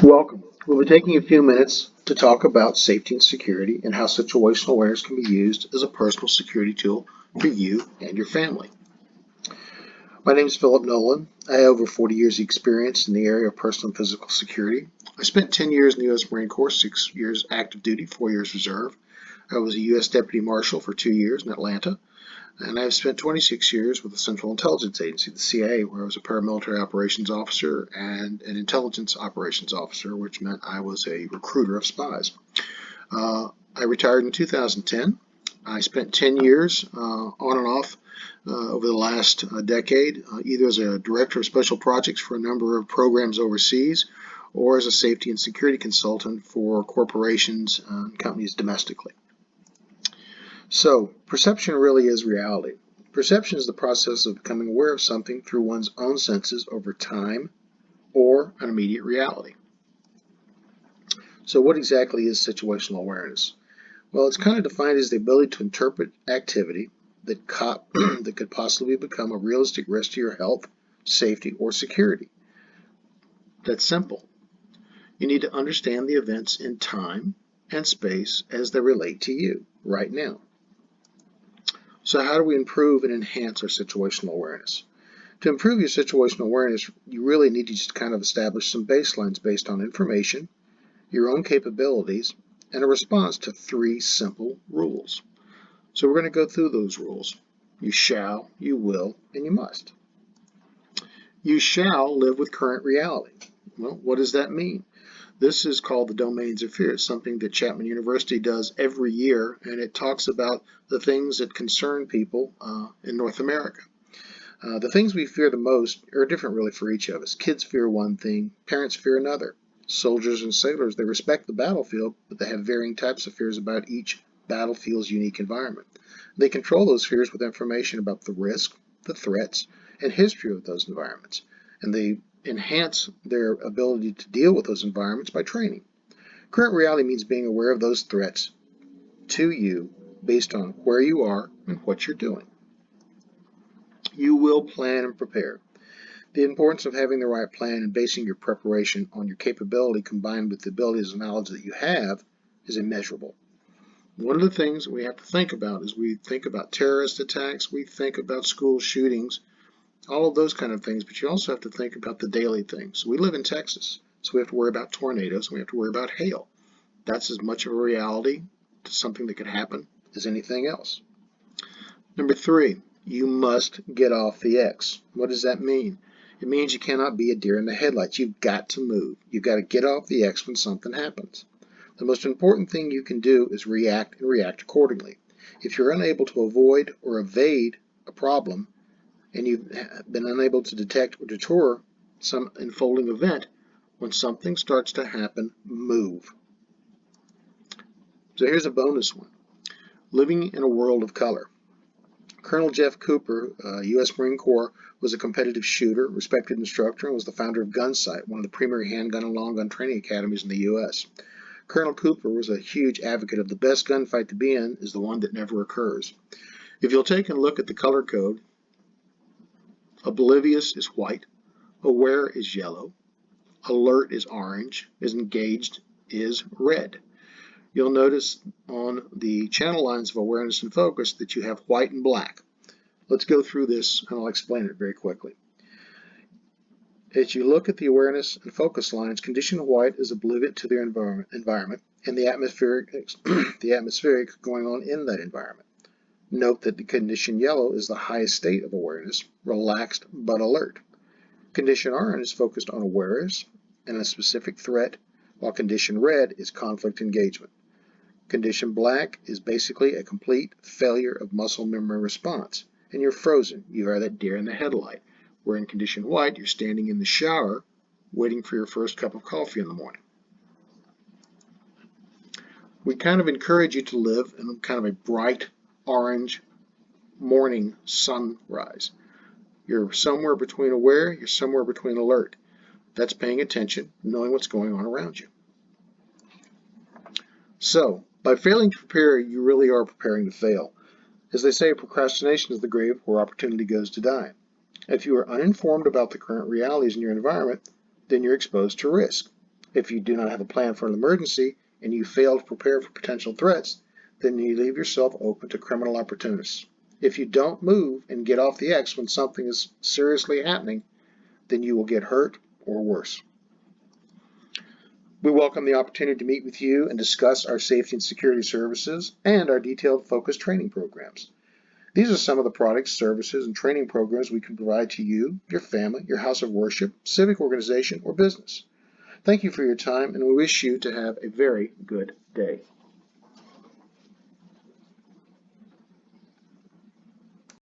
Welcome. We'll be taking a few minutes to talk about safety and security and how situational awareness can be used as a personal security tool for you and your family. My name is Philip Nolan. I have over 40 years of experience in the area of personal and physical security. I spent 10 years in the U.S. Marine Corps, 6 years active duty, 4 years reserve. I was a U.S. Deputy Marshal for 2 years in Atlanta. And I've spent 26 years with the Central Intelligence Agency, the CIA, where I was a paramilitary operations officer and an intelligence operations officer, which meant I was a recruiter of spies. I retired in 2010. I spent 10 years on and off over the last decade, either as a director of special projects for a number of programs overseas or as a safety and security consultant for corporations and companies domestically. So, perception really is reality. Perception is the process of becoming aware of something through one's own senses over time or an immediate reality. So what exactly is situational awareness? Well, it's kind of defined as the ability to interpret activity that could possibly become a realistic risk to your health, safety, or security. That's simple. You need to understand the events in time and space as they relate to you right now. So how do we improve and enhance our situational awareness? To improve your situational awareness, you really need to just kind of establish some baselines based on information, your own capabilities, and a response to 3 simple rules. So we're going to go through those rules. You shall, you will, and you must. You shall live with current reality. Well, what does that mean? This is called the domains of fear. It's something that Chapman University does every year, and it talks about the things that concern people in North America. The things we fear the most are different really for each of us. Kids fear one thing, parents fear another. Soldiers and sailors, they respect the battlefield, but they have varying types of fears about each battlefield's unique environment. They control those fears with information about the risk, the threats, and history of those environments. And they enhance their ability to deal with those environments by training. Current reality means being aware of those threats to you based on where you are and what you're doing. You will plan and prepare. The importance of having the right plan and basing your preparation on your capability combined with the abilities and knowledge that you have is immeasurable. One of the things that we have to think about is we think about terrorist attacks, we think about school shootings, all of those kind of things, but you also have to think about the daily things. We live in Texas, so we have to worry about tornadoes, we have to worry about hail. That's as much of a reality to something that could happen as anything else. Number 3, you must get off the X. What does that mean? It means you cannot be a deer in the headlights. You've got to move. You've got to get off the X when something happens. The most important thing you can do is react and react accordingly. If you're unable to avoid or evade a problem, and you've been unable to detect or deter some unfolding event, when something starts to happen, move. So here's a bonus one. Living in a world of color. Colonel Jeff Cooper, U.S. Marine Corps, was a competitive shooter, respected instructor, and was the founder of Gunsight, one of the premier handgun and long gun training academies in the U.S. Colonel Cooper was a huge advocate of the best gunfight to be in is the one that never occurs. If you'll take a look at the color code, oblivious is white, aware is yellow, alert is orange, is engaged is red. You'll notice on the channel lines of awareness and focus that you have white and black. Let's go through this and I'll explain it very quickly. As you look at the awareness and focus lines, condition white is oblivious to their environment and the atmospheric going on in that environment. Note that the condition yellow is the highest state of awareness, relaxed but alert. Condition orange is focused on awareness and a specific threat, while condition red is conflict engagement. Condition black is basically a complete failure of muscle memory response, and you're frozen. You are that deer in the headlight. Where in condition white, you're standing in the shower waiting for your first cup of coffee in the morning. We kind of encourage you to live in kind of a bright orange morning sunrise. You're somewhere between aware, you're somewhere between alert. That's paying attention, knowing what's going on around you. So, by failing to prepare, you really are preparing to fail. As they say, procrastination is the grave where opportunity goes to die. If you are uninformed about the current realities in your environment, then you're exposed to risk. If you do not have a plan for an emergency and you fail to prepare for potential threats, then you leave yourself open to criminal opportunists. If you don't move and get off the X when something is seriously happening, then you will get hurt or worse. We welcome the opportunity to meet with you and discuss our safety and security services and our detailed focused training programs. These are some of the products, services, and training programs we can provide to you, your family, your house of worship, civic organization, or business. Thank you for your time, and we wish you to have a very good day.